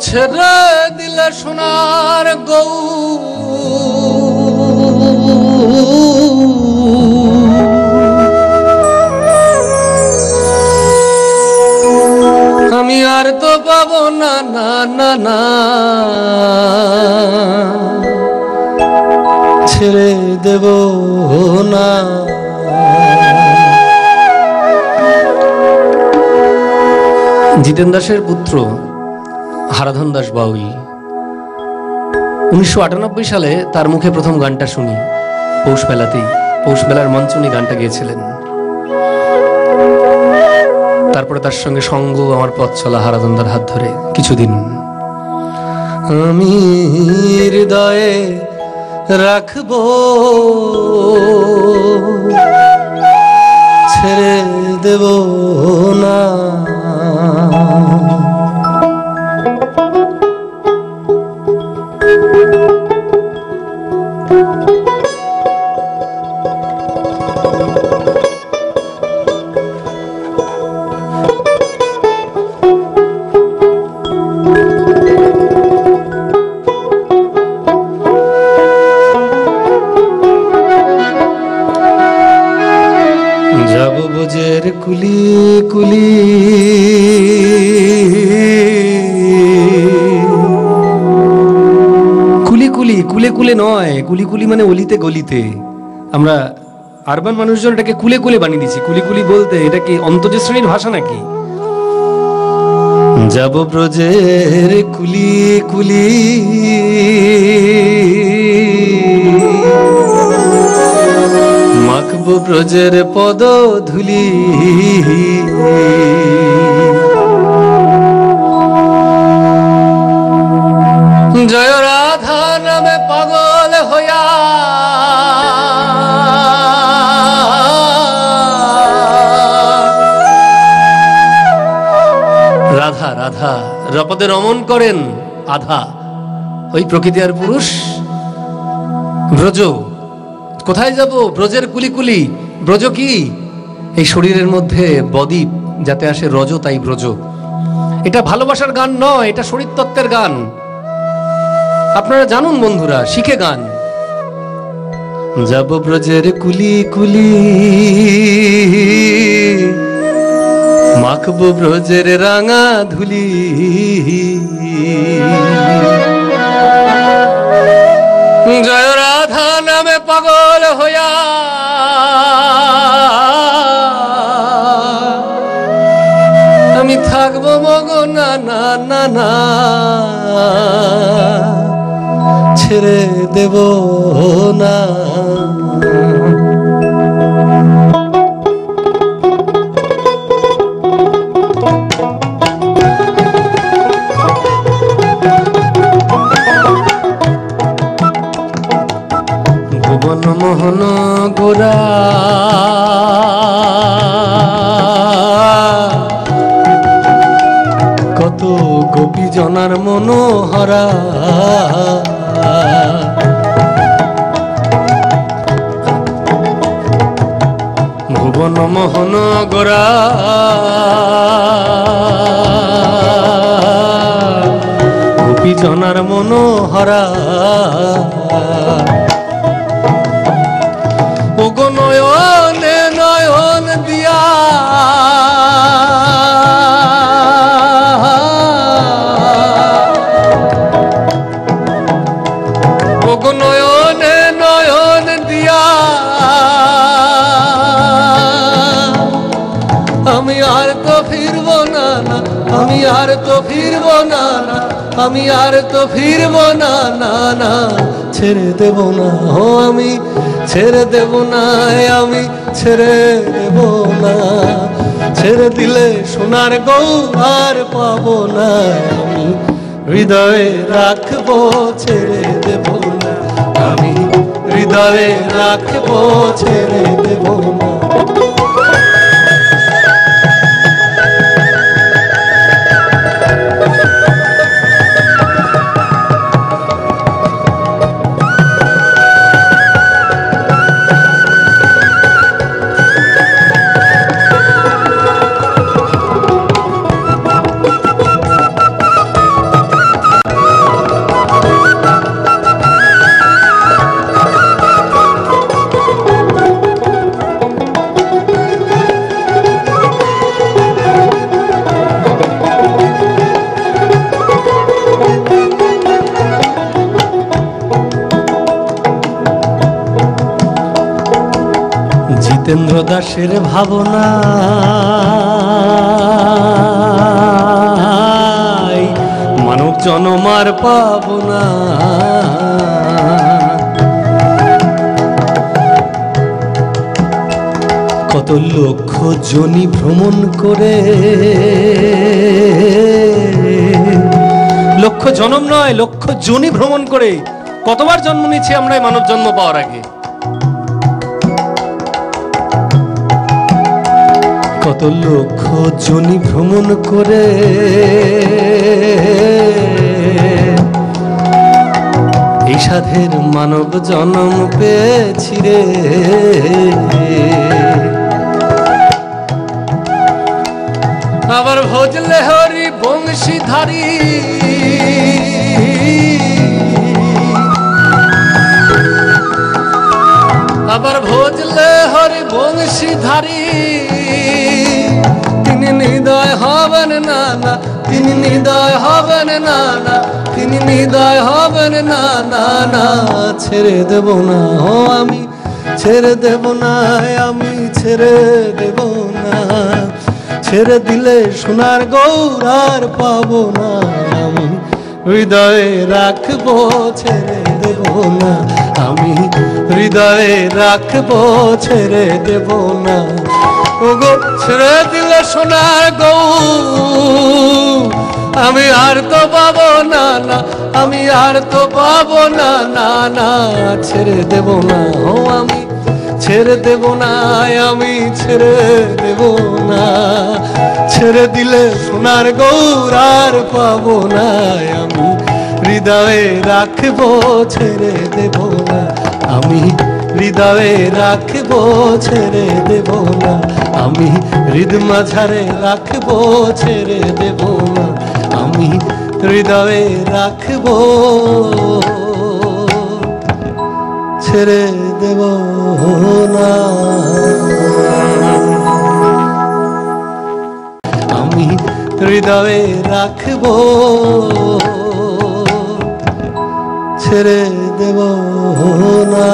ছেড়ে দিলে সোনার গৌ আমি আর তো পাবো না না না না ছেড়ে দেব না। জিতেন দাসের পুত্র হারাধন দাস বাউল 1998 সালে তার মুখে প্রথম গানটা শুনি। পৌষ মেলার মঞ্চে উনি গানটা গেয়েছিলেন। তারপরে তার সঙ্গে সঙ্গ আমার পথ চলা হারাধনদার হাত ধরে কিছুদিন। আমি হৃদয়ে রাখবো ছেড়ে দেব না। যাব বোঝের কুলি কুলি কুলি কুলি কুলে কুলে নয়, কুলি কুলি মানে অলিতে গলিতে। আমরা আরবান মানুষজন এটাকে কুলে কুলে বানিয়ে দিচ্ছি। কুলি কুলি বলতে এটা কি অন্তর্জ শ্রেণীর ভাষা নাকি? যাব ব্রজের কুলি কুলি মাখবো ব্রজের পদ ধুলি জয় রাধা নামে পাগল হইয়া রাধা রাধা রপদে রমণ করেন আধা। ওই প্রকৃতি আর পুরুষ ব্রজ। কোথায় যাব? ব্রজের কুলি কুলি। ব্রজ কি? এই শরীরের মধ্যে বদ্বীপ, যাতে আসে রজ তাই ব্রজ। এটা ভালোবাসার গান নয়, এটা শরীর তত্ত্বের গান। আপনারা জানুন বন্ধুরা, শিখে গান। যাব ব্রজের কুলি কুলি মাখবো ব্রজের রাঙা ধুলি জয় রাধা নামে পাগল হইয়া আমি থাকবো মগন না না না না ছেড়ে দেব না। ভুবন মোহন গোরা কত গোপী জনার মনোহরা ভুবন মোহন গোরা গোপী জনার মনোহরা ওগো নয়নে নয়ন দিয়া ওগো নয়নে নয়ন দিয়া আমি আর তো ফিরব না না আমি আর তো ফিরব না না আমি আর তো ফিরব না না না ছেড়ে দেব না ও আমি ছেড়ে দেব না আমি ছেড়ে দেব না ছেড়ে দিলে সোনার গৌর পাবো না আমি হৃদয়ে রাখবো ছেড়ে দেব না আমি হৃদয়ে রাখবো ছেড়ে দেব না। জিতেন্দ্র দাসের ভাবনা মানব জনম আর পাব না। কত লক্ষ জনি ভ্রমণ করে, লক্ষ জনম নয় লক্ষ জনি ভ্রমণ করে কতবার জন্ম নিচ্ছি আমরা এই মানব জন্ম পাওয়ার আগে। কত লক্ষ জনি ভ্রমণ করে এই সাধের মানব জন্ম পেয়েছি রে। আবার ভজলে হরি বংশীধারী, আবার ভজলে হরি বংশীধারী, তিনি নিদয় হবেন না না, তিনি নিদয় হবেন না না, তিনি নিদয় হবেন না না না। ছেড়ে দেব না ও আমি, ছেড়ে দেব না আমি, ছেড়ে দেব না। ছেড়ে দিলে সোনার গৌর আর পাবো না আমি, হৃদয়ে রাখবো ছেড়ে দেব না আমি, হৃদয়ে রাখবো ছেড়ে দেব না। ওগো ছেড়ে দিলে সোনার গৌর আমি আর তো পাবো না না, আমি আর তো পাবো না না না। ছেড়ে দেব না ও আমি, ছেড়ে দেব না আমি, ছেড়ে দেব না। ছেড়ে দিলে সোনার গৌর আর পাবো না আমি, হৃদয়ে রাখবো ছেড়ে দেব না আমি, হৃদয়ে রাখবো ছেড়ে দেব না আমি, হৃদ মাঝারে রাখবো ছেড়ে দেব না আমি, হৃদয়ে রাখবো ছেড়ে দেব না আমি, হৃদয়ে রাখবো ছেড়ে দেব না।